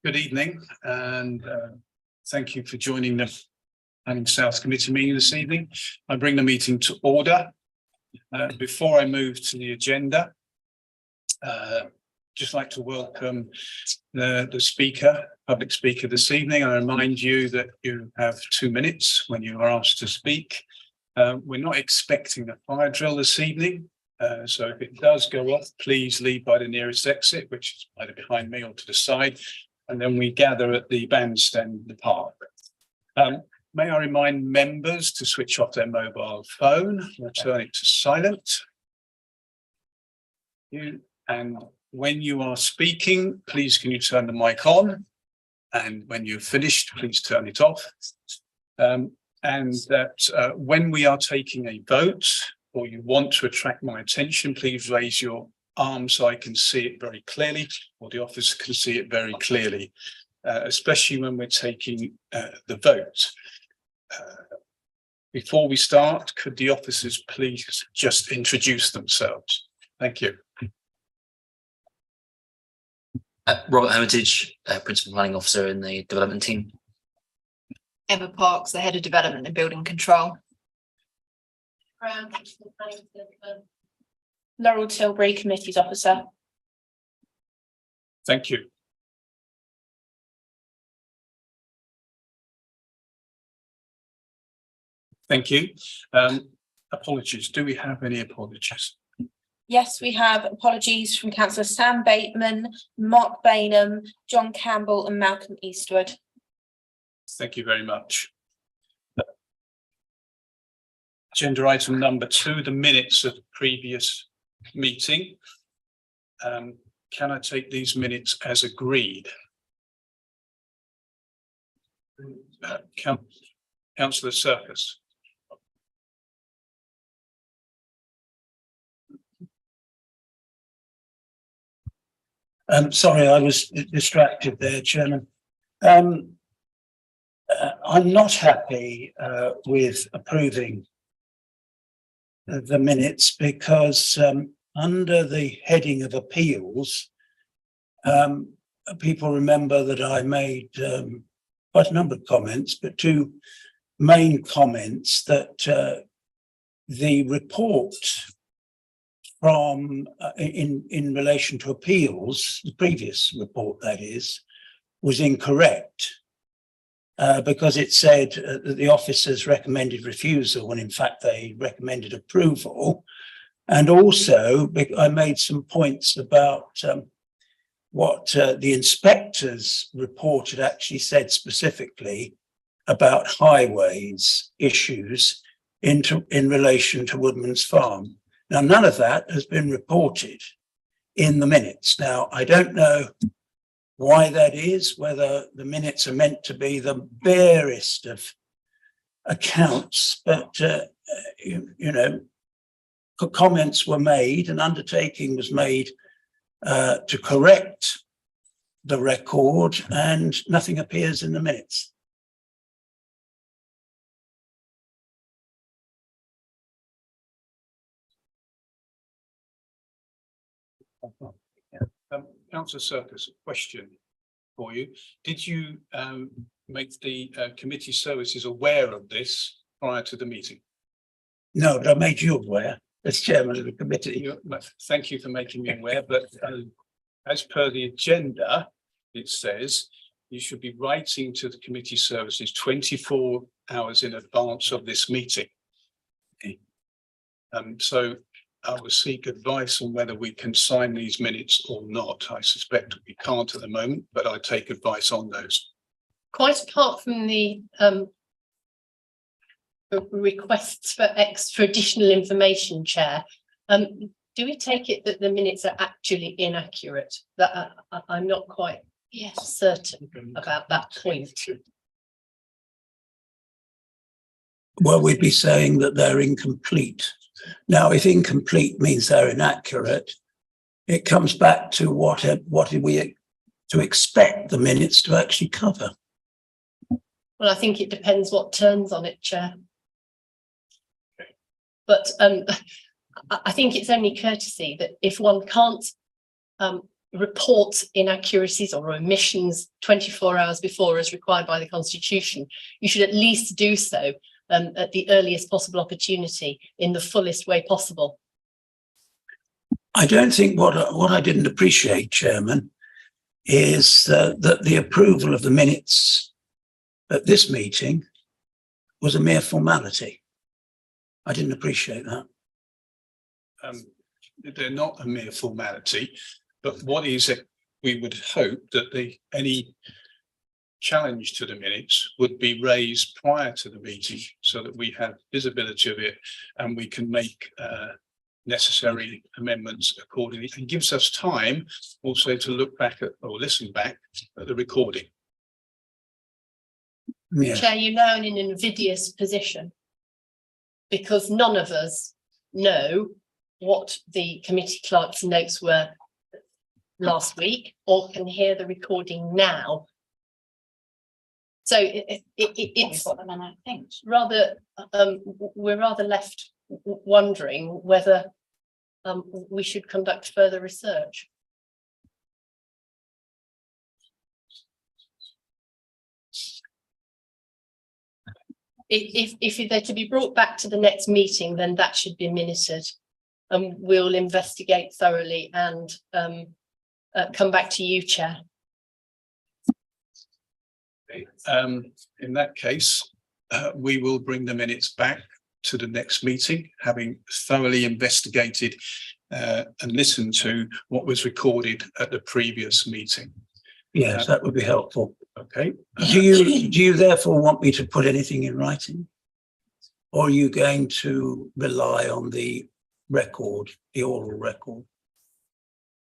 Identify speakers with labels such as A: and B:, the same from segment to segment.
A: Good evening, and thank you for joining the Planning South Committee meeting this evening. I bring the meeting to order. Before I move to the agenda, just like to welcome the public speaker this evening. I remind you that you have 2 minutes when you are asked to speak. We're not expecting a fire drill this evening. So if it does go off, please leave by the nearest exit, which is either behind me or to the side. And then we gather at the bandstand in the park. May I remind members to switch off their mobile phone or turn it to silent. And when you are speaking, please can you turn the mic on? And when you're finished, please turn it off. And that when we are taking a vote or you want to attract my attention, please raise your arm so I can see it very clearly, or the officer can see it very clearly, especially when we're taking the vote. Before we start, could the officers please just introduce themselves? Thank you.
B: Robert Hermitage, Principal Planning Officer in the Development Team.
C: Emma Parks, the Head of Development and Building Control.
D: Laurel Tilbury, Committees Officer.
A: Thank you. Thank you. Apologies. Do we have any apologies?
D: Yes, we have apologies from Councillor Sam Bateman, Mark Bainham, John Campbell and Malcolm Eastwood.
A: Thank you very much. Agenda item number 2, the minutes of the previous meeting. Can I take these minutes as agreed? Councillor Circus.
E: Sorry, I was distracted there, Chairman. I'm not happy with approving the minutes because under the heading of appeals, people remember that I made quite a number of comments, but 2 main comments that the report from in relation to appeals, the previous report that is, was incorrect because it said that the officers recommended refusal when in fact they recommended approval. And also I made some points about what the inspectors report had actually said specifically about highways issues in relation to Woodman's Farm. Now, none of that has been reported in the minutes. Now, I don't know why that is, whether the minutes are meant to be the barest of accounts, but, you know, comments were made, an undertaking was made to correct the record, and nothing appears in the minutes.
A: Councillor Circus, a question for you. Did you make the committee services aware of this prior to the meeting?
E: No, but I made you aware as chairman of the committee.
A: Thank you for making me aware, but as per the agenda, it says you should be writing to the committee services 24 hours in advance of this meeting. So I will seek advice on whether we can sign these minutes or not. I suspect we can't at the moment, but I take advice on those.
F: Quite apart from the requests for extra additional information, Chair, do we take it that the minutes are actually inaccurate? That I'm not quite certain about that point.
E: Well, we'd be saying that they're incomplete. Now, if incomplete means they're inaccurate, it comes back to what are we to expect the minutes to actually cover?
F: Well, I think it depends what turns on it, Chair. But I think it's only courtesy that if one can't report inaccuracies or omissions 24 hours before as required by the Constitution, you should at least do so at the earliest possible opportunity in the fullest way possible.
E: I don't think what I didn't appreciate, Chairman, is that the approval of the minutes at this meeting was a mere formality. I didn't appreciate that.
A: They're not a mere formality, but what is it? We would hope that any challenge to the minutes would be raised prior to the meeting so that we have visibility of it and we can make necessary amendments accordingly, and gives us time also to look back at or listen back at the recording.
E: Yeah.
F: Chair, you're now in an invidious position because none of us know what the committee clerk's notes were last week or can hear the recording now. So it's rather, we're rather left wondering whether we should conduct further research. If they're to be brought back to the next meeting, then that should be minuted, and we'll investigate thoroughly and come back to you, Chair.
A: In that case, we will bring the minutes back to the next meeting, having thoroughly investigated and listened to what was recorded at the previous meeting.
E: Yes, that would be helpful.
A: Okay.
E: Do you therefore want me to put anything in writing? Or are you going to rely on the record, the oral record?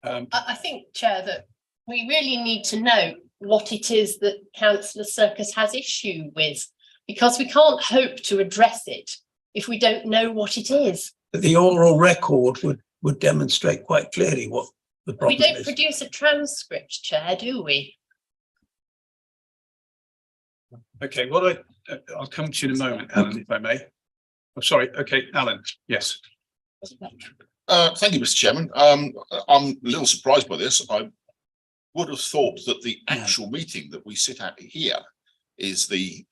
F: I think, Chair, that we really need to know what it is that Councillor Circus has issue with, because we can't hope to address it if we don't know what it is.
E: The oral record would demonstrate quite clearly what the problem
F: We don't
E: is.
F: produce a transcript, Chair, do we?
A: Okay, I'll come to you in a moment, Alan, if I may. I'm sorry. Okay, Alan. Yes.
G: Thank you, Mr. Chairman. I'm a little surprised by this. I would have thought that the actual meeting that we sit at here is the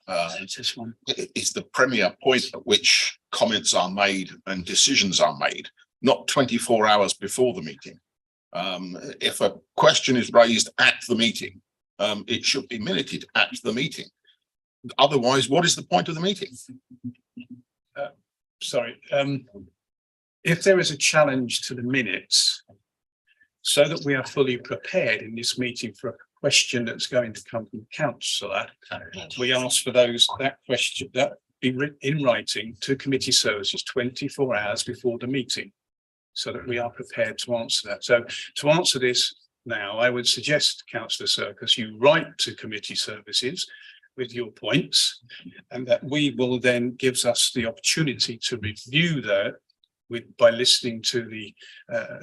G: premier point at which comments are made and decisions are made, not 24 hours before the meeting. If a question is raised at the meeting, it should be minuted at the meeting. Otherwise, what is the point of the meeting?
A: Sorry. If there is a challenge to the minutes, so that we are fully prepared in this meeting for a question that's going to come from councillor, we ask for that question that be in writing to committee services 24 hours before the meeting, so that we are prepared to answer that. So to answer this now, I would suggest, Councillor Circus, you write to committee services with your points, and that we will then gives us the opportunity to review that by listening to the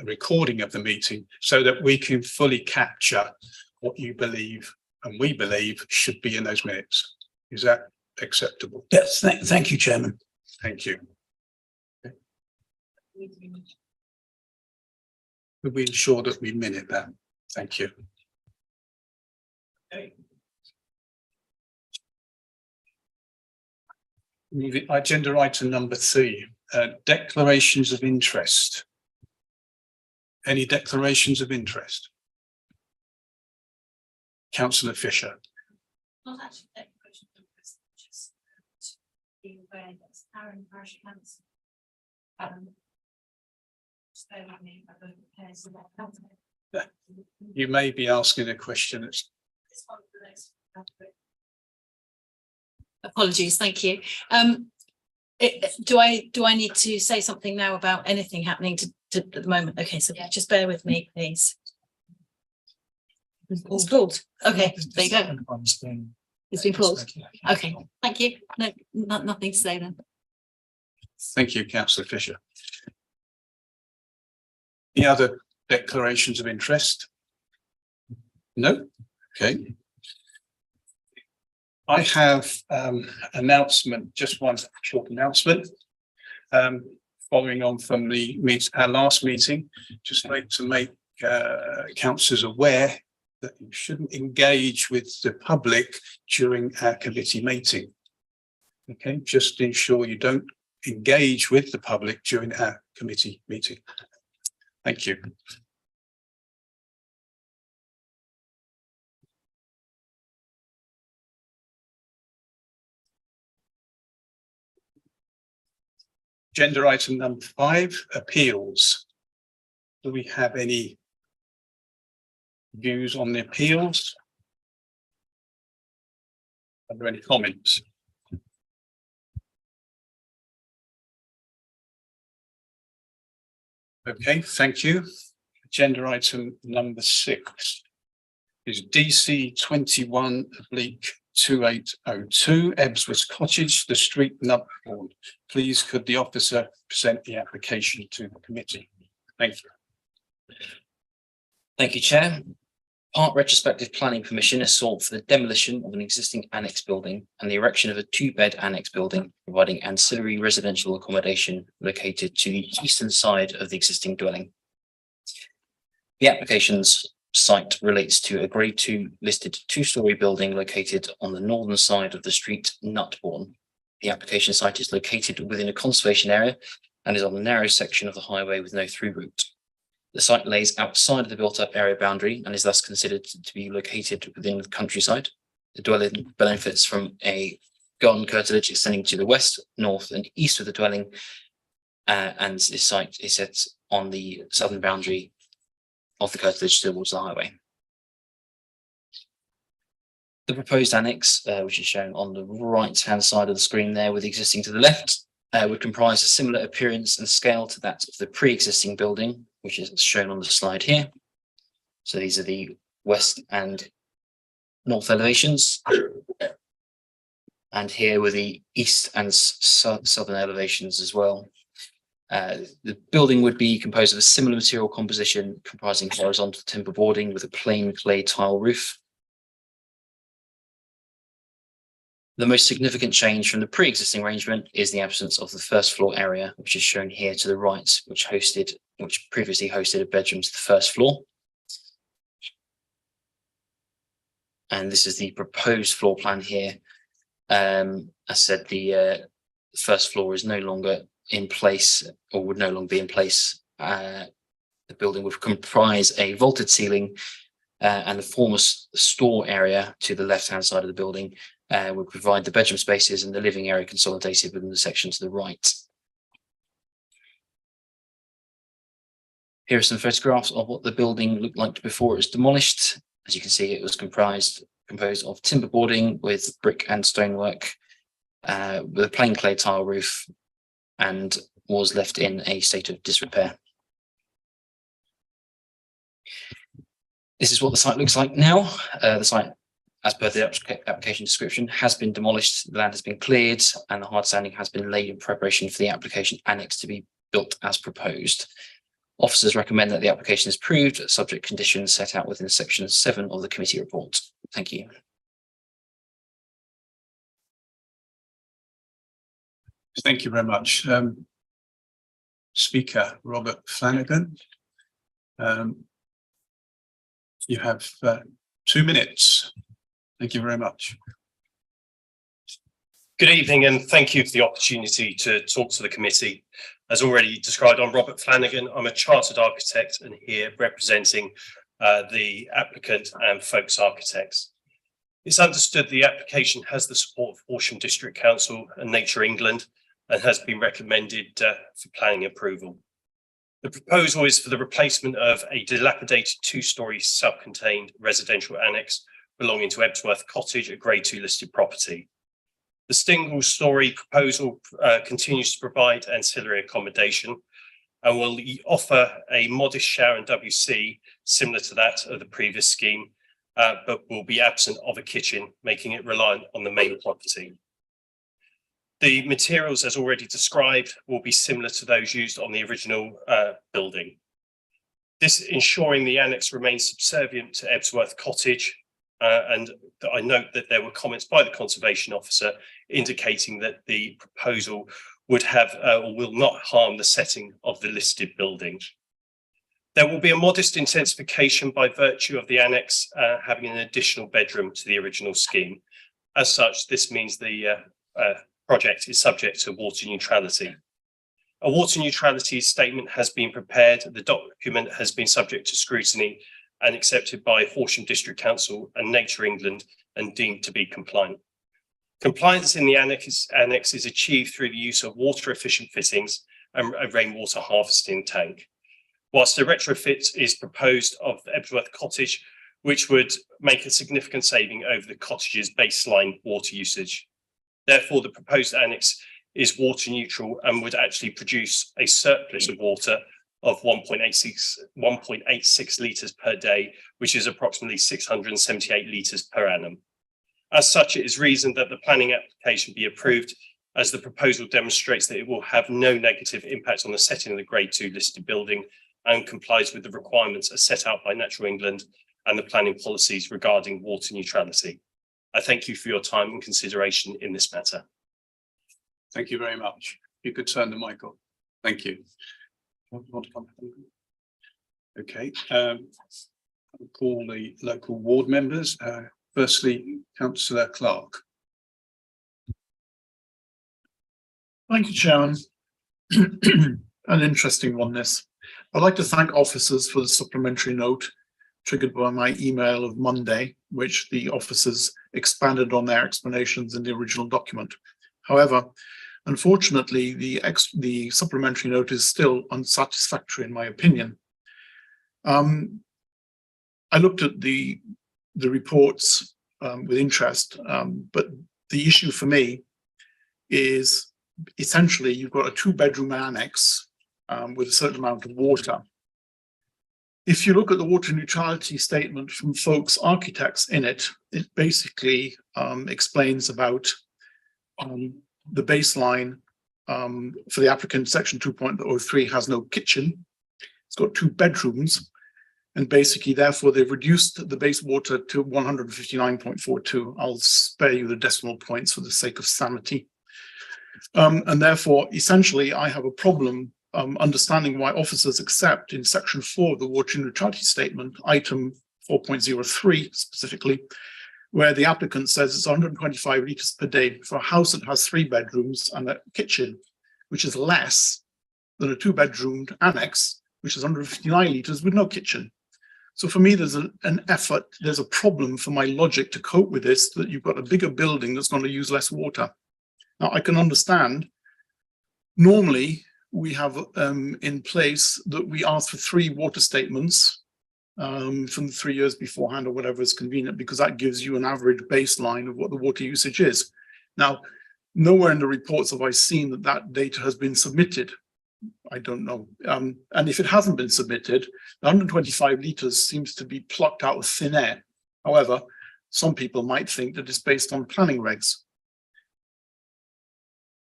A: recording of the meeting, so that we can fully capture what you believe and we believe should be in those minutes. Is that acceptable?
E: Yes, thank you, Chairman.
A: Thank you. Could we ensure that we minute that? Thank you. Okay. Agenda item number 3, declarations of interest. Any declarations of interest? Councillor Fisher.
H: Not actually declaration of interest, just being aware that Aaron Parish Council.
A: You may be asking a question that's.
H: Apologies, thank you. Do I need to say something now about anything happening to at the moment? Okay, so just bear with me, please. It's pulled. Okay, there you go. It's been pulled. Okay, thank you. No, nothing to say then.
A: Thank you, Councillor Fisher. Any other declarations of interest? No? Okay. I have announcement, just one short announcement. Following on from our last meeting, just like to make councillors aware that you shouldn't engage with the public during our committee meeting. Okay, just ensure you don't engage with the public during our committee meeting. Thank you. Agenda item number 5, appeals. Do we have any views on the appeals? Are there any comments? Okay, thank you. Agenda item number 6 is DC 21/2802 Ebsworth Cottage, the street Nutbourne. Please could the officer present the application to the committee? Thank you.
B: Thank you, Chair. Part retrospective planning permission is sought for the demolition of an existing annex building and the erection of a 2-bed annex building, providing ancillary residential accommodation located to the eastern side of the existing dwelling. The application's site relates to a Grade 2 listed 2-storey building located on the northern side of the street Nutbourne. The application site is located within a conservation area and is on a narrow section of the highway with no through route. The site lays outside of the built-up area boundary and is thus considered to be located within the countryside. The dwelling benefits from a garden curtilage extending to the west, north and east of the dwelling, and this site is set on the southern boundary of the curtilage towards the highway. The proposed annex, which is shown on the right-hand side of the screen there with the existing to the left, would comprise a similar appearance and scale to that of the pre-existing building, which is shown on the slide here. So these are the west and north elevations. And here were the east and southern elevations as well. The building would be composed of a similar material composition comprising horizontal timber boarding with a plain clay tile roof. The most significant change from the pre-existing arrangement is the absence of the first floor area, which is shown here to the right, which previously hosted a bedroom to the first floor. And this is the proposed floor plan here. As said, the first floor is no longer in place, or would no longer be in place. The building would comprise a vaulted ceiling and the former store area to the left-hand side of the building would provide the bedroom spaces and the living area consolidated within the section to the right. Here are some photographs of what the building looked like before it was demolished. As you can see, it was composed of timber boarding with brick and stonework, with a plain clay tile roof, and was left in a state of disrepair. This is what the site looks like now. The site, as per the application description, has been demolished, the land has been cleared, and the hard standing has been laid in preparation for the application annex to be built as proposed. Officers recommend that the application is approved, subject conditions set out within section 7 of the committee report. Thank you.
A: Thank you very much. Speaker Robert Flanagan. You have 2 minutes. Thank you very much.
I: Good evening, and thank you for the opportunity to talk to the committee. As already described, I'm Robert Flanagan. I'm a chartered architect and here representing the applicant and Folks Architects. It's understood the application has the support of Horsham District Council and Nature England and has been recommended for planning approval. The proposal is for the replacement of a dilapidated 2-storey self-contained residential annex belonging to Ebsworth Cottage, a Grade 2 listed property. The single-storey proposal continues to provide ancillary accommodation and will offer a modest shower and WC similar to that of the previous scheme, but will be absent of a kitchen, making it reliant on the main property. The materials, as already described, will be similar to those used on the original building. This ensuring the annex remains subservient to Ebsworth Cottage, and I note that there were comments by the conservation officer indicating that the proposal would have or will not harm the setting of the listed building. There will be a modest intensification by virtue of the annex having an additional bedroom to the original scheme. As such, this means the project is subject to water neutrality. A water neutrality statement has been prepared. The document has been subject to scrutiny and accepted by Horsham District Council and Nature England and deemed to be compliant. Compliance in the annex is achieved through the use of water efficient fittings and a rainwater harvesting tank. Whilst a retrofit is proposed of the Ebsworth cottage, which would make a significant saving over the cottage's baseline water usage. Therefore, the proposed annex is water neutral and would actually produce a surplus of water of 1.86 litres per day, which is approximately 678 litres per annum. As such, it is reasoned that the planning application be approved, as the proposal demonstrates that it will have no negative impact on the setting of the Grade 2 listed building and complies with the requirements as set out by Natural England and the planning policies regarding water neutrality. I thank you for your time and consideration in this matter.
A: Thank you very much. You could turn the mic on. Thank you. Okay, I'll call the local ward members. Firstly, Councillor Clark.
J: Thank you, Chairman. An interesting one, this. I'd like to thank officers for the supplementary note triggered by my email of Monday, which the officers expanded on their explanations in the original document. However, unfortunately, the supplementary note is still unsatisfactory in my opinion. I looked at the reports with interest, but the issue for me is essentially you've got a 2-bedroom annex with a certain amount of water. If you look at the water neutrality statement from Folks Architects in it, it basically explains about the baseline for the applicant. Section 2.03 has no kitchen. It's got 2 bedrooms, and basically, therefore, they've reduced the base water to 159.42. I'll spare you the decimal points for the sake of sanity. And therefore, essentially, I have a problem understanding why officers accept in section 4 of the water neutrality statement, item 4.03 specifically, where the applicant says it's 125 litres per day for a house that has 3 bedrooms and a kitchen, which is less than a 2-bedroomed annex, which is 159 litres with no kitchen. So for me, there's an effort, there's a problem for my logic to cope with this, that you've got a bigger building that's going to use less water. Now, I can understand, normally we have in place that we ask for 3 water statements from the 3 years beforehand or whatever is convenient, because that gives you an average baseline of what the water usage is. Now, nowhere in the reports have I seen that that data has been submitted. I don't know. And if it hasn't been submitted, the 125 litres seems to be plucked out of thin air. However, some people might think that it's based on planning regs.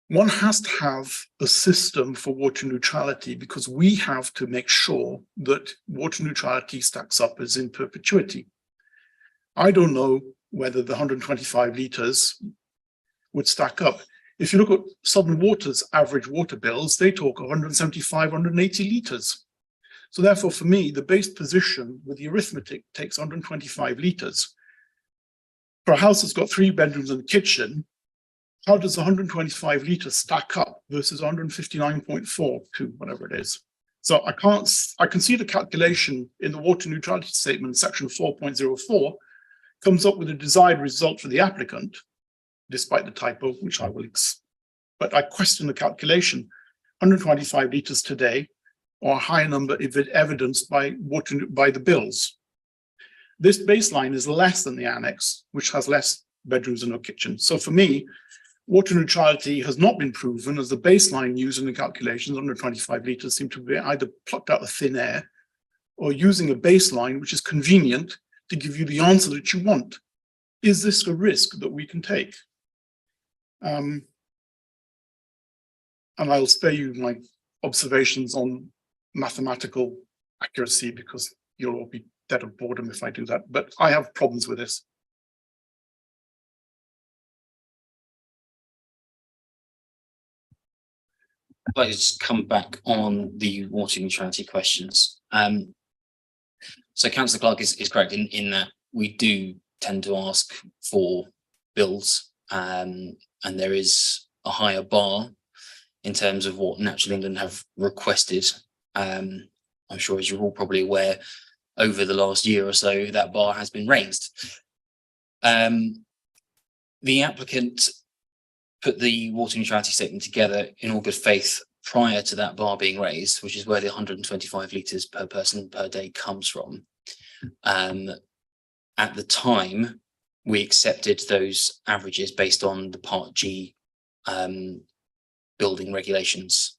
J: One has to have a system for water neutrality because we have to make sure that water neutrality stacks up as in perpetuity. I don't know whether the 125 litres would stack up. If you look at Southern Water's average water bills, they talk 175, 180 litres. So therefore, for me, the base position with the arithmetic takes 125 litres. For a house that's got 3 bedrooms and a kitchen, how does 125 litres stack up versus 159.4 to whatever it is? So I can see the calculation in the water neutrality statement, section 4.04, comes up with a desired result for the applicant, despite the typo, which I will, but I question the calculation. 125 litres today, or a higher number if it evidenced by the bills. This baseline is less than the annex, which has less bedrooms and no kitchen. So for me, water neutrality has not been proven, as the baseline used in the calculations, 125 litres, seem to be either plucked out of thin air or using a baseline which is convenient to give you the answer that you want. Is this a risk that we can take? And I'll spare you my observations on mathematical accuracy because you'll all be dead of boredom if I do that, but I have problems with this.
B: I'd like to just come back on the water neutrality questions. So Councillor Clark is correct in that we do tend to ask for bills, and there is a higher bar in terms of what Natural England have requested. I'm sure, as you're all probably aware, over the last year or so, that bar has been raised. The applicant put the water neutrality statement together in all good faith prior to that bar being raised, which is where the 125 litres per person per day comes from. At the time, we accepted those averages based on the Part G building regulations.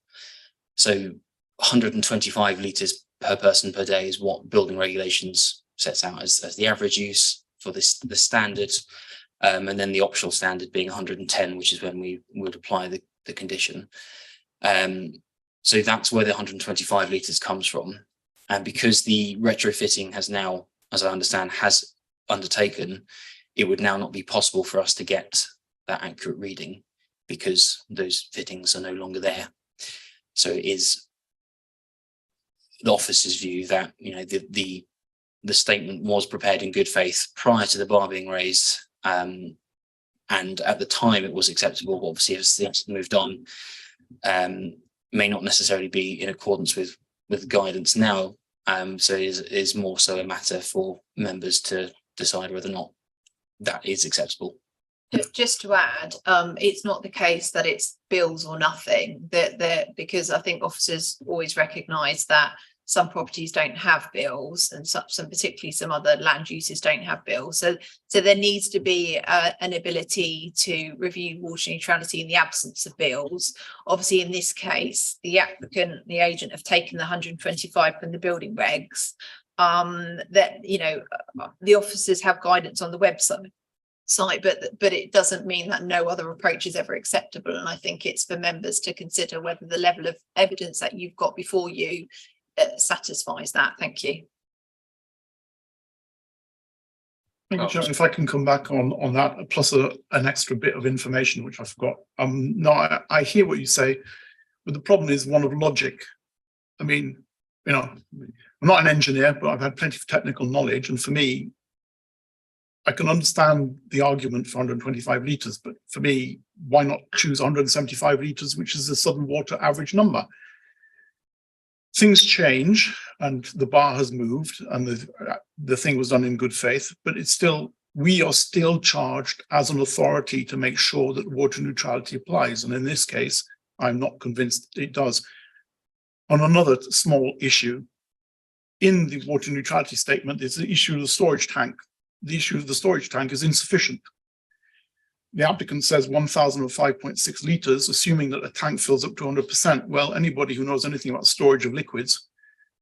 B: So 125 litres per person per day is what building regulations sets out as the average use for the standard, and then the optional standard being 110, which is when we would apply the condition. So that's where the 125 litres comes from. And because the retrofitting has now, as I understand, has undertaken, it would now not be possible for us to get that accurate reading because those fittings are no longer there. So it is the officer's view that, you know, the statement was prepared in good faith prior to the bar being raised, and at the time it was acceptable. Obviously, as things moved on, may not necessarily be in accordance with guidance now. So it is more so a matter for members to decide whether or not that is acceptable.
C: Just to add, it's not the case that it's bills or nothing, because I think officers always recognise that some properties don't have bills, and some particularly some other land uses don't have bills. So there needs to be an ability to review water neutrality in the absence of bills. Obviously, in this case, the applicant, the agent, have taken the 125 from the building regs. That, you know, the officers have guidance on the website, but it doesn't mean that no other approach is ever acceptable. And I think it's for members to consider whether the level of evidence that you've got before you satisfies that. Thank you.
J: Thank you, Chairman. If I can come back on that, plus an extra bit of information which I forgot. No, I hear what you say, but the problem is one of logic. I mean, you know, I'm not an engineer, but I've had plenty of technical knowledge, and for me, I can understand the argument for 125 litres, but for me, why not choose 175 litres, which is the Southern Water average number? Things change, and the bar has moved, and the thing was done in good faith, but it's still, we are still charged as an authority to make sure that water neutrality applies. And in this case, I'm not convinced it does. On another small issue, in the water neutrality statement, there's the issue of the storage tank. The issue of the storage tank is insufficient. The applicant says 1,005.6 litres, assuming that the tank fills up to 100%. Well, anybody who knows anything about storage of liquids,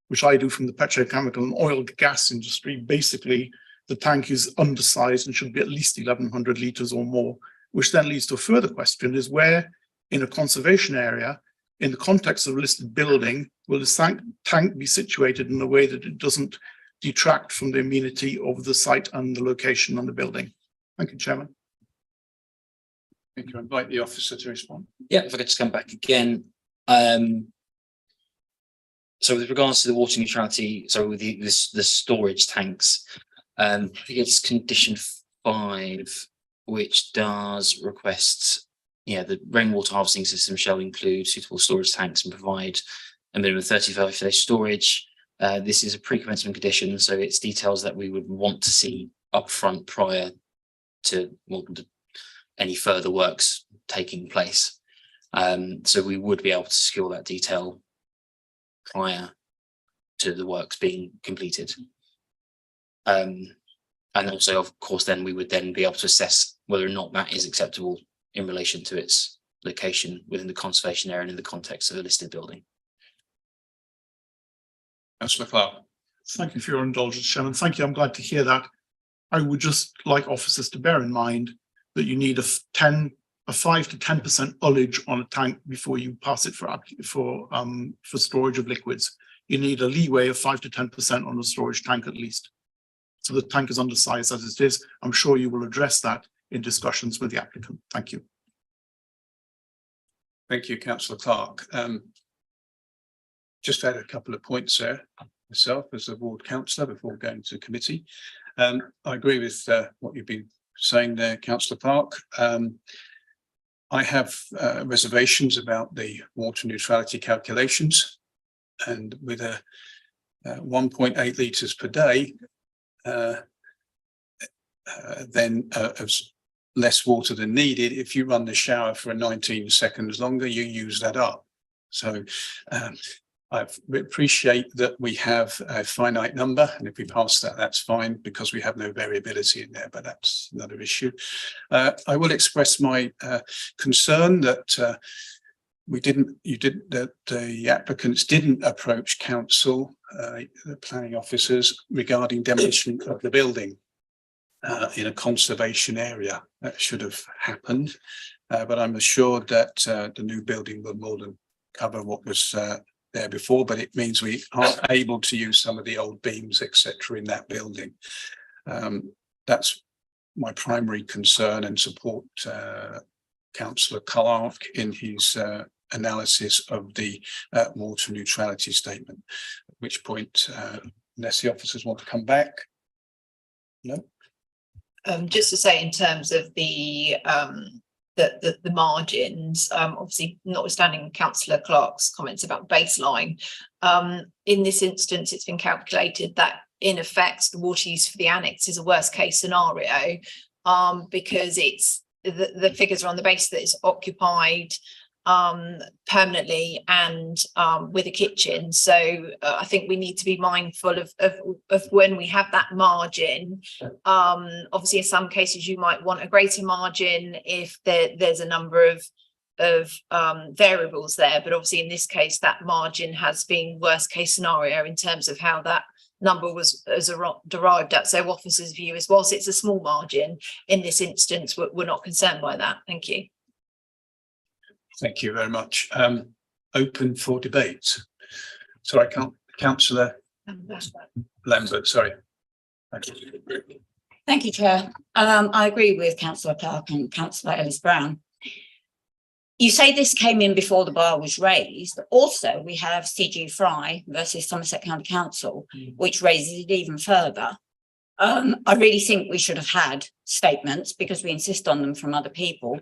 J: which I do from the petrochemical and oil gas industry, basically the tank is undersized and should be at least 1,100 litres or more, which then leads to a further question: is where in a conservation area, in the context of a listed building, will the tank be situated in a way that it doesn't detract from the amenity of the site and the location on the building? Thank you, Chairman.
A: Thank you. I invite the officer to respond.
B: Yeah, if I could just come back again. So with regards to the water neutrality, so with the storage tanks, I think it's condition 5, which does request, the rainwater harvesting system shall include suitable storage tanks and provide a minimum of 35 day storage. This is a pre-commencement condition, so it's details that we would want to see upfront prior to any further works taking place. So we would be able to secure that detail prior to the works being completed. And also, of course, then we would then be able to assess whether or not that is acceptable in relation to its location within the conservation area and in the context of a listed building.
A: Councillor Clark.
J: Thank you for your indulgence, Chairman. Thank you. I'm glad to hear that. I would just like officers to bear in mind that you need a 5 to 10% ullage on a tank before you pass it for storage of liquids. You need a leeway of 5 to 10% on the storage tank at least. So the tank is undersized as it is. I'm sure you will address that in discussions with the applicant. Thank you.
A: Thank you, Councillor Clark. Just add a couple of points there. myself as a ward councillor before going to committee. I agree with what you've been saying there, Councillor Park. I have reservations about the water neutrality calculations, and with a 1.8 litres per day, then less water than needed. If you run the shower for 19 seconds longer, you use that up. So I appreciate that we have a finite number, and if we pass that, that's fine, because we have no variability in there, but that's another issue. I will express my concern that the applicants didn't approach council, the planning officers, regarding demolition of the building in a conservation area. That should have happened, but I'm assured that the new building will more than cover what was there before, but it means we aren't able to use some of the old beams, etc., in that building. That's my primary concern, and support Councillor Clark in his analysis of the water neutrality statement, at which point, unless the officers want to come back. No.
C: Just to say, in terms of the margins, obviously notwithstanding Councillor Clark's comments about baseline, in this instance it's been calculated that in effect the water use for the annex is a worst case scenario, because it's the figures are on the basis that it's occupied permanently and with a kitchen. So I think we need to be mindful of when we have that margin. Obviously in some cases you might want a greater margin if there's a number of variables there, but obviously in this case that margin has been worst case scenario in terms of how that number was derived at. So officers' view is, whilst it's a small margin in this instance, we're not concerned by that. Thank you.
A: Thank you very much. Open for debate. Sorry, Councillor Lambert, sorry. Thank you.
K: Thank you, Chair. I agree with Councillor Clark and Councillor Ellis-Brown. You say this came in before the bar was raised, but also we have CG Fry versus Somerset County Council, which raises it even further. I really think we should have had statements, because we insist on them, from other people.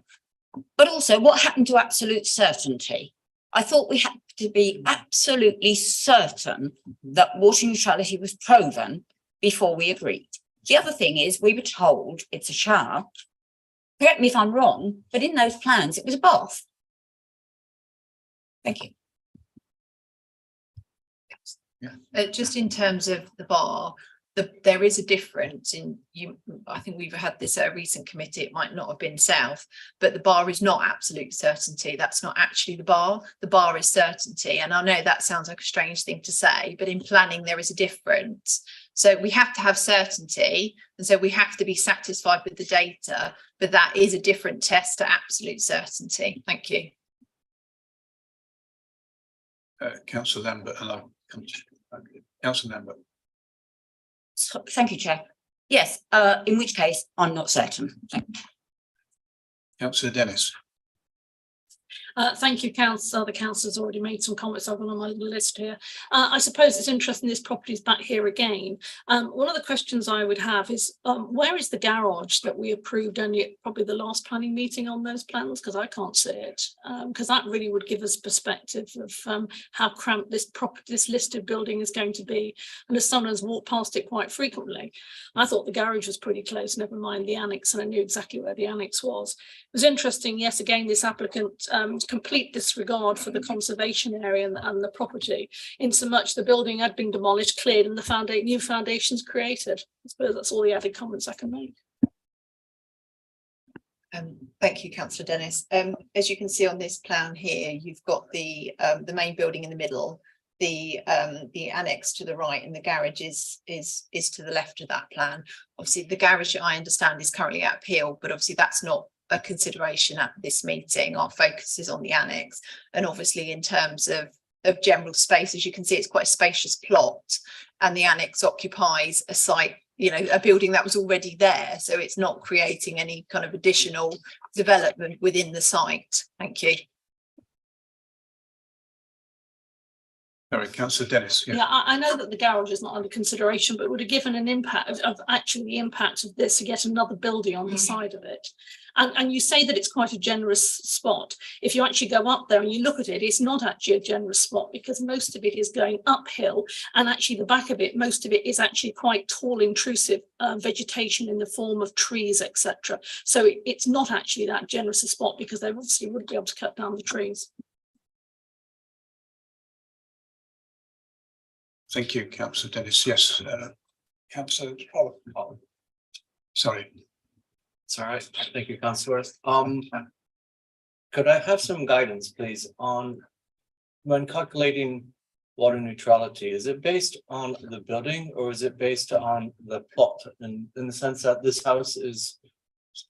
K: But also, what happened to absolute certainty? I thought we had to be absolutely certain that water neutrality was proven before we agreed. The other thing is, we were told it's a shower. Correct me if I'm wrong, but in those plans, it was a bath. Thank you.
A: Yeah.
C: Just in terms of the bar, there is a difference in I think we've had this at a recent committee, it might not have been South, but the bar is not absolute certainty. That's not actually the bar. The bar is certainty. And I know that sounds like a strange thing to say, but in planning there is a difference. So we have to have certainty, and so we have to be satisfied with the data, but that is a different test to absolute certainty. Thank you.
A: Councillor Lambert, and I'll come to you. Councillor Lambert.
K: Thank you, Chair. Yes, in which case I'm not certain.
A: Councillor Dennis.
H: Thank you, Councillor. The councillor's already made some comments. I've got on my list here. I suppose it's interesting this property is back here again. One of the questions I would have is, where is the garage that we approved only at probably the last planning meeting on those plans? Because I can't see it. Because that really would give us perspective of how cramped this listed building is going to be. And as someone has walked past it quite frequently, I thought the garage was pretty close, never mind the annex, and I knew exactly where the annex was. It was interesting, yes, again, this applicant complete disregard for the conservation area and the property, in so much the building had been demolished, cleared, and the new foundations created. I suppose that's all the added comments I can make.
C: Thank you, Councillor Dennis. As you can see on this plan here, you've got the main building in the middle, the annex to the right, and the garage is to the left of that plan. Obviously, the garage, I understand, is currently at appeal, but obviously that's not a consideration at this meeting. Our focus is on the annex, and obviously in terms of general space, as you can see, it's quite a spacious plot, and the annex occupies a site, a building that was already there, so it's not creating any kind of additional development within the site. Thank you.
A: Sorry, councillor Dennis.
H: Yeah, I know that the garage is not under consideration, but would have given an impact of actually the impact of this to get another building on the side of it. And you say that it's quite a generous spot. If you actually go up there and you look at it, it's not actually a generous spot because most of it is going uphill, and actually the back of it, most of it is actually quite tall, intrusive vegetation in the form of trees, etc. So it's not actually that generous a spot because they obviously wouldn't be able to cut down the trees.
A: Thank you, councillor Dennis. Yes, councillor. Sorry.
L: It's all right. Thank you, councillors. Could I have some guidance, please, on when calculating water neutrality? Is it based on the building or is it based on the plot? And in the sense that this house is,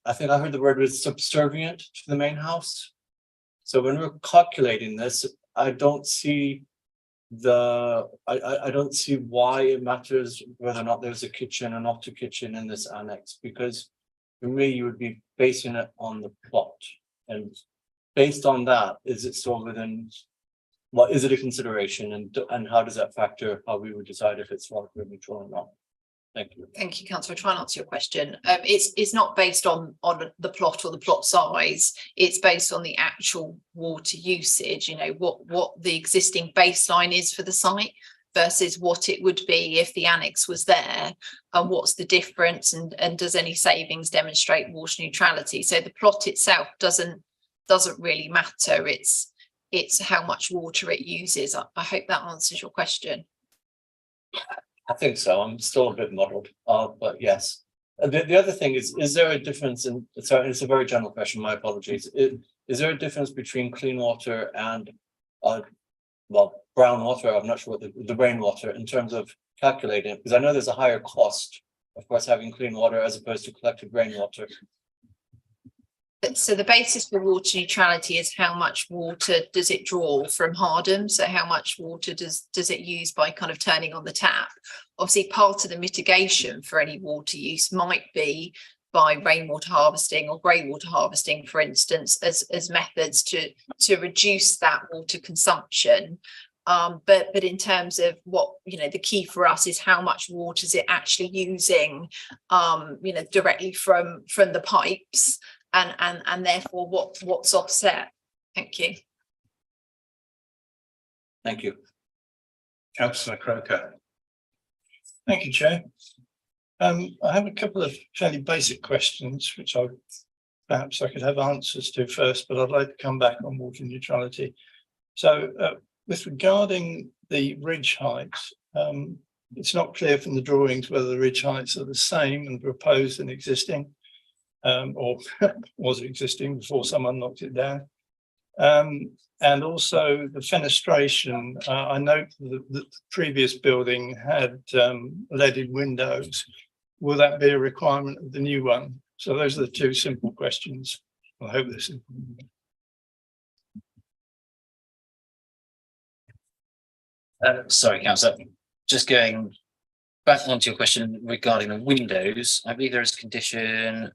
L: I think I heard the word was subservient to the main house. So when we're calculating this, I don't see I don't see why it matters whether or not there's a kitchen or not a kitchen in this annex, because for me, you would be basing it on the plot. And based on that, is it still within, what is it a consideration, and how does that factor how we would decide if it's water neutral or not? Thank you.
C: Thank you, councillor. I'll try and answer your question. It's not based on the plot or the plot size. It's based on the actual water usage. You know, what the existing baseline is for the site versus what it would be if the annex was there, and what's the difference, and does any savings demonstrate water neutrality? So the plot itself doesn't really matter. It's how much water it uses. I hope that answers your question.
L: I think so. I'm still a bit muddled, but yes. The other thing is there a difference in, sorry, it's a very general question, my apologies. Is there a difference between clean water and, well, brown water? I'm not sure what the rainwater in terms of calculating, because I know there's a higher cost, of course, having clean water as opposed to collected rainwater.
C: So the basis for water neutrality is how much water does it draw from Horsham? So how much water does it use by kind of turning on the tap? Obviously, part of the mitigation for any water use might be by rainwater harvesting or grey water harvesting, for instance, as methods to reduce that water consumption. But in terms of what, you know, the key for us is how much water is it actually using, you know, directly from the pipes. And therefore what's offset. Thank you.
L: Thank you.
A: Councillor Croker.
E: Thank you, Chair. I have a couple of fairly basic questions, which perhaps I could have answers to first, but I'd like to come back on water neutrality. So with regarding the ridge heights, it's not clear from the drawings whether the ridge heights are the same and proposed and existing. Or was existing before someone knocked it down. And also the fenestration, I note that the previous building had leaded windows. Will that be a requirement of the new one? So those are the two simple questions. I hope they're simple.
B: Sorry, councillor, just going back onto your question regarding the windows. I believe there is a condition.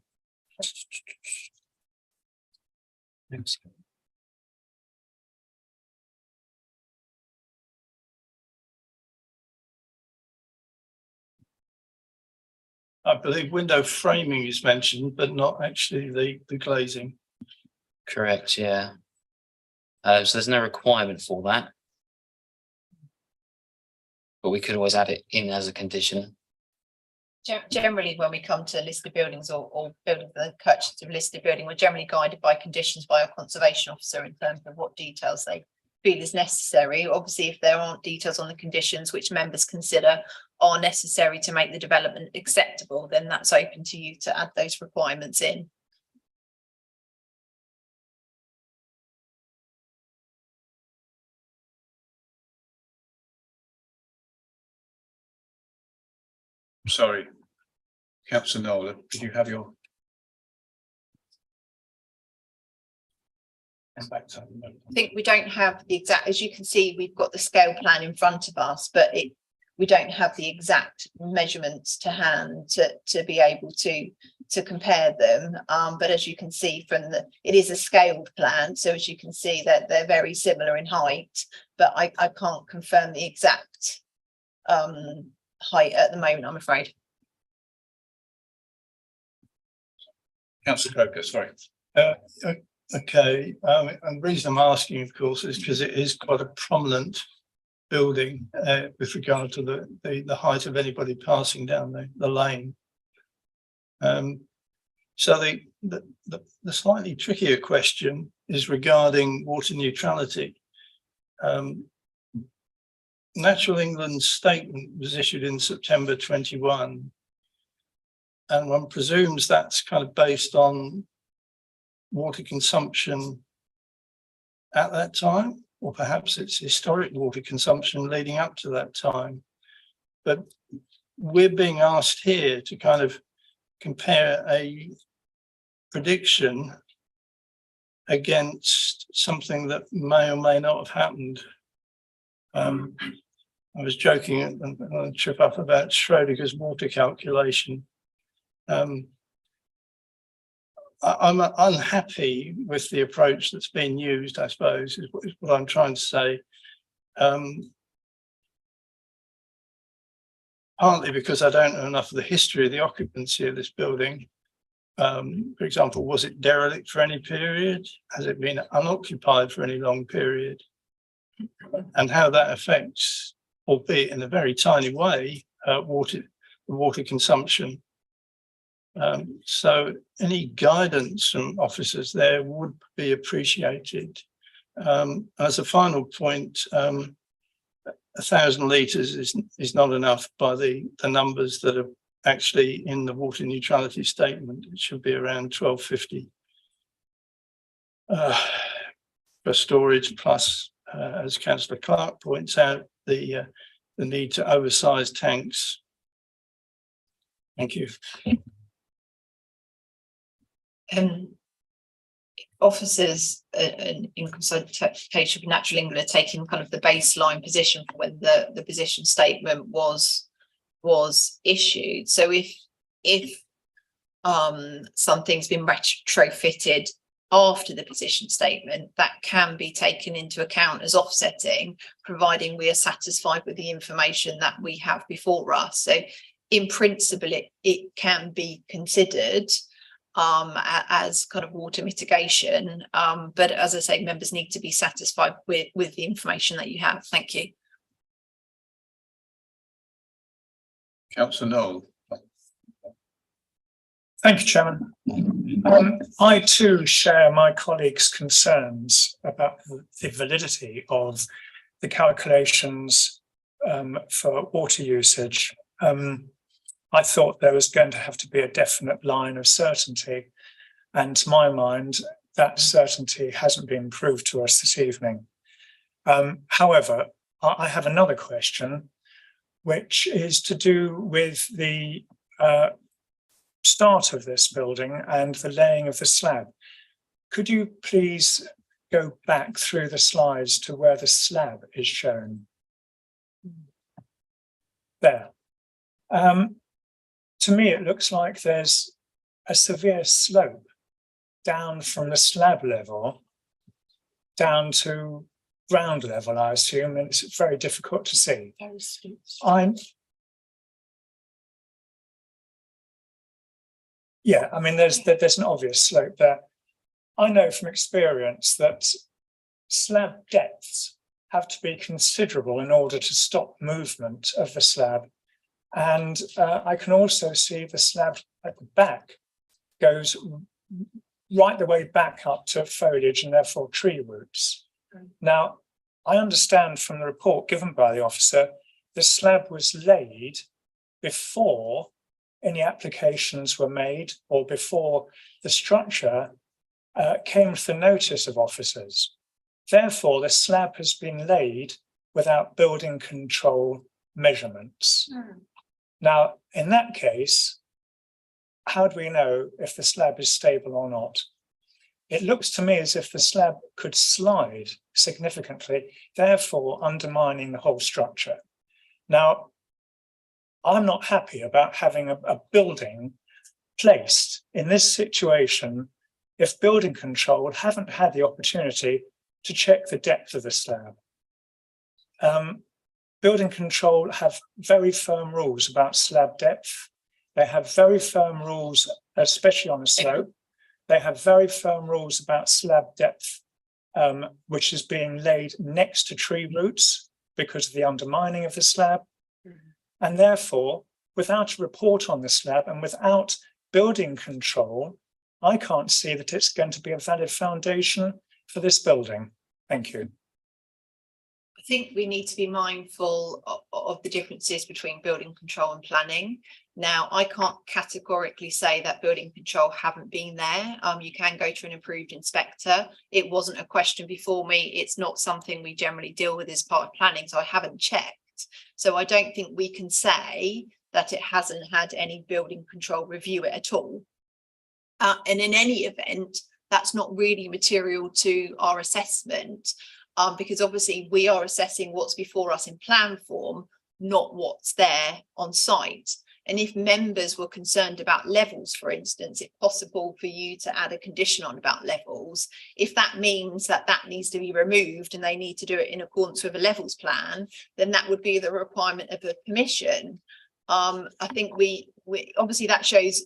E: I believe window framing is mentioned, but not actually the glazing.
B: Correct, yeah. So there's no requirement for that. But we could always add it in as a condition.
C: Generally, when we come to listed buildings or building the purchase of listed building, we're generally guided by conditions by our conservation officer in terms of what details they feel is necessary. Obviously, if there aren't details on the conditions which members consider are necessary to make the development acceptable, then that's open to you to add those requirements in.
A: Sorry, councillor Nolan, did you have your?
C: I think we don't have the exact, as you can see, we've got the scale plan in front of us, but we don't have the exact measurements to hand to be able to to compare them. But as you can see from it is a scaled plan. So as you can see that they're very similar in height, but I can't confirm the exact height at the moment, I'm afraid.
A: Councillor Croker, sorry.
E: Okay, and the reason I'm asking, of course, is because it is quite a prominent building with regard to the height of anybody passing down the lane. So the slightly trickier question is regarding water neutrality. Natural England's statement was issued in September 21, and one presumes that's kind of based on water consumption at that time, or perhaps it's historic water consumption leading up to that time. But we're being asked here to kind of compare a prediction against something that may or may not have happened. I was joking and trip up about Schrodinger's water calculation. I'm unhappy with the approach that's being used, I suppose, is what I'm trying to say. Partly because I don't know enough of the history of the occupancy of this building. For example, was it derelict for any period? Has it been unoccupied for any long period? And how that affects, albeit in a very tiny way, water consumption. So any guidance from officers there would be appreciated. As a final point, 1,000 litres is not enough by the numbers that are actually in the water neutrality statement. It should be around 1250 for storage, plus, as Councillor Clark points out, the need to oversize tanks. Thank you.
C: Officers in consultation with Natural England are taking kind of the baseline position for when the position statement was issued. So if something's been retrofitted after the position statement, that can be taken into account as offsetting, providing we are satisfied with the information that we have before us. So in principle, it can be considered as kind of water mitigation. But as I say, members need to be satisfied with the information that you have. Thank you.
A: Councillor Noel.
M: Thank you, Chairman. I too share my colleagues' concerns about the validity of the calculations for water usage. I thought there was going to have to be a definite line of certainty, and to my mind, that certainty hasn't been proved to us this evening. However, I have another question, which is to do with the start of this building and the laying of the slab. Could you please go back through the slides to where the slab is shown? There. To me, it looks like there's a severe slope down from the slab level down to ground level, I assume, and it's very difficult to see. Yeah, I mean, there's an obvious slope there. I know from experience that slab depths have to be considerable in order to stop movement of the slab. And I can also see the slab at the back goes right the way back up to foliage and therefore tree roots. Now, I understand from the report given by the officer, the slab was laid before any applications were made or before the structure came to the notice of officers. Therefore, the slab has been laid without building control measurements. Now, in that case, how do we know if the slab is stable or not? It looks to me as if the slab could slide significantly, therefore undermining the whole structure. Now, I'm not happy about having a building placed in this situation if building control haven't had the opportunity to check the depth of the slab. Building control have very firm rules about slab depth. They have very firm rules, especially on a slope. They have very firm rules about slab depth, which is being laid next to tree roots because of the undermining of the slab. And therefore, without a report on the slab and without building control, I can't see that it's going to be a valid foundation for this building. Thank you.
C: I think we need to be mindful of the differences between building control and planning. Now, I can't categorically say that building control haven't been there. You can go to an approved inspector. It wasn't a question before me. It's not something we generally deal with as part of planning, so I haven't checked. So I don't think we can say that it hasn't had any building control review it at all. And in any event, that's not really material to our assessment. Because obviously we are assessing what's before us in plan form, not what's there on site. And if members were concerned about levels, for instance, it's possible for you to add a condition on about levels. If that means that that needs to be removed and they need to do it in accordance with a levels plan, then that would be the requirement of the commission. I think we obviously that shows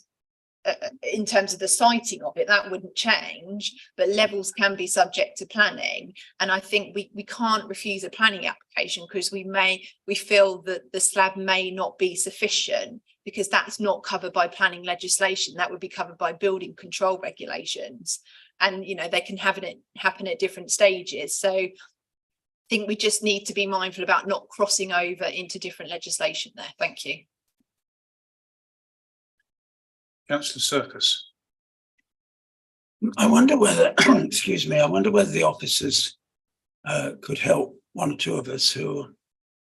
C: in terms of the siting of it, that wouldn't change, but levels can be subject to planning. And I think we can't refuse a planning application because we feel that the slab may not be sufficient, because that's not covered by planning legislation. That would be covered by building control regulations. And, you know, they can happen at different stages. So I think we just need to be mindful about not crossing over into different legislation there. Thank you.
A: Councillor Serkis.
E: I wonder whether, excuse me, I wonder whether the officers could help one or two of us who are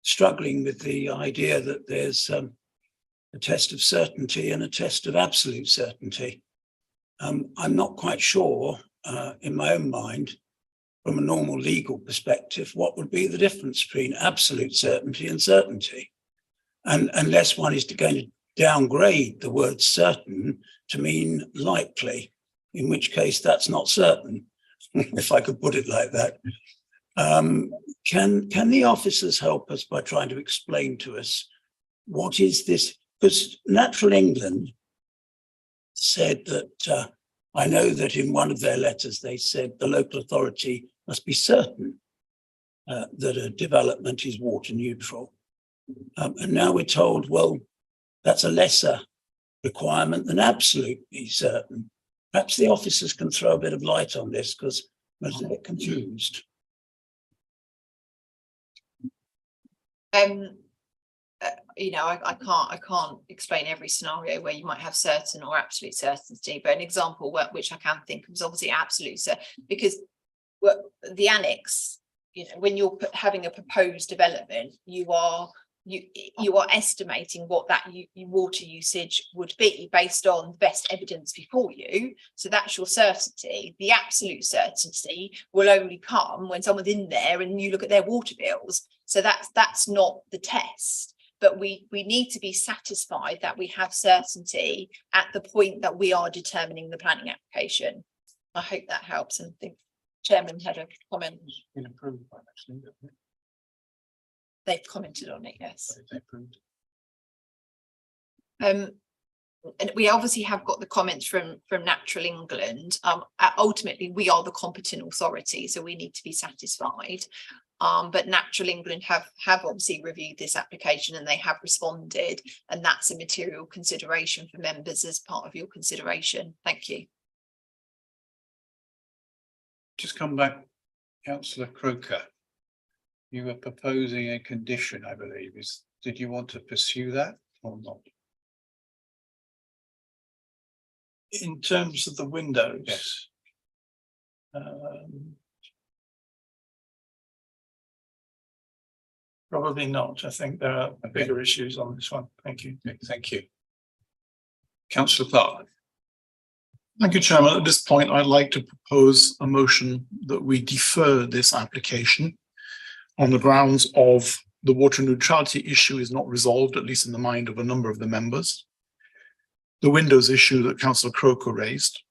E: struggling with the idea that there's a test of certainty and a test of absolute certainty. I'm not quite sure in my own mind, from a normal legal perspective, what would be the difference between absolute certainty and certainty. And unless one is going to downgrade the word certain to mean likely, in which case that's not certain, if I could put it like that. Can the officers help us by trying to explain to us what is this? Because Natural England said that, I know that in one of their letters they said the local authority must be certain that a development is water neutral. And now we're told, well, that's a lesser requirement than absolutely certain. Perhaps the officers can throw a bit of light on this, because I'm a bit confused.
C: You know, I can't explain every scenario where you might have certain or absolute certainty, but an example which I can think of is obviously absolute, because the annex, you know, when you're having a proposed development, you are estimating what that water usage would be based on the best evidence before you. So that's your certainty. The absolute certainty will only come when someone's in there and you look at their water bills. So that's not the test. But we need to be satisfied that we have certainty at the point that we are determining the planning application. I hope that helps. And the chairman had a comment.
A: Been approved by actually.
C: They've commented on it, yes. And we obviously have got the comments from Natural England. Ultimately, we are the competent authority, so we need to be satisfied. But Natural England have obviously reviewed this application and they have responded, and that's a material consideration for members as part of your consideration. Thank you.
A: Just come back, Councillor Croker. You were proposing a condition, I believe. Did you want to pursue that or not?
J: In terms of the windows?
A: Yes.
J: Probably not. I think there are bigger issues on this one. Thank you.
A: Okay, thank you. Councillor Clark.
J: Thank you, Chairman. At this point, I'd like to propose a motion that we defer this application on the grounds of the water neutrality issue is not resolved, at least in the mind of a number of the members. the windows issue that Councillor Croker raised,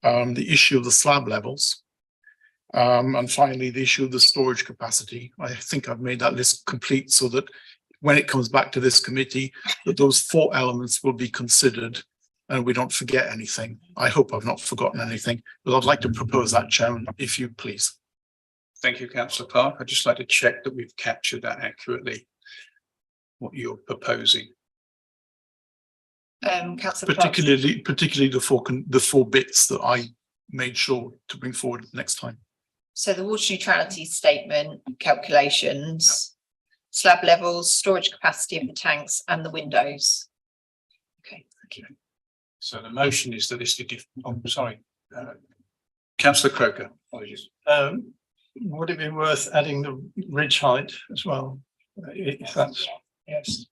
J: the issue of the slab levels, and finally the issue of the storage capacity. I think I've made that list complete so that when it comes back to this committee, that those 4 elements will be considered and we don't forget anything. I hope I've not forgotten anything, but I'd like to propose that, Chairman, if you please.
A: Thank you, Councillor Clark. I'd just like to check that we've captured that accurately, what you're proposing.
C: Councillor Clark.
J: Particularly the four bits that I made sure to bring forward next time.
C: So the water neutrality statement, calculations, slab levels, storage capacity of the tanks and the windows. Okay, thank you.
A: So the motion is the listed, Councillor Croker, apologies.
M: Would it be worth adding the ridge height as well? If that's, yes.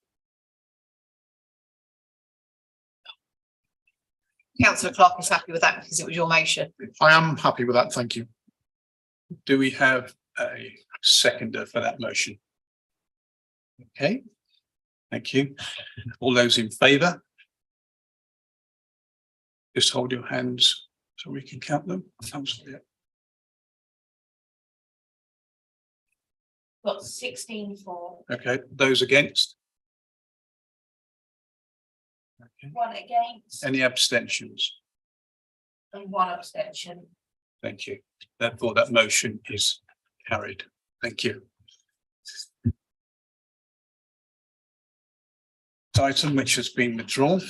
C: Councillor Clark is happy with that because it was your motion.
J: I am happy with that, thank you.
A: Do we have a seconder for that motion? Okay, thank you. All those in favour? Just hold your hands so we can count them.
D: Got 16 for,
A: Okay, those against? Okay.
D: 1 against
A: Any abstentions?
D: and 1 abstention.
A: Thank you. Therefore, that motion is carried. Thank you. Item which has been withdrawn.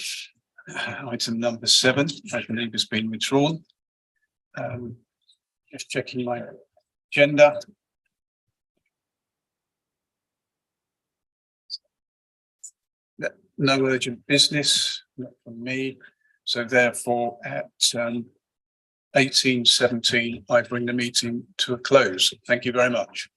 A: Item number 7, I believe, has been withdrawn. Just checking my agenda. No urgent business, not from me. So therefore, at 18:17, I bring the meeting to a close. Thank you very much.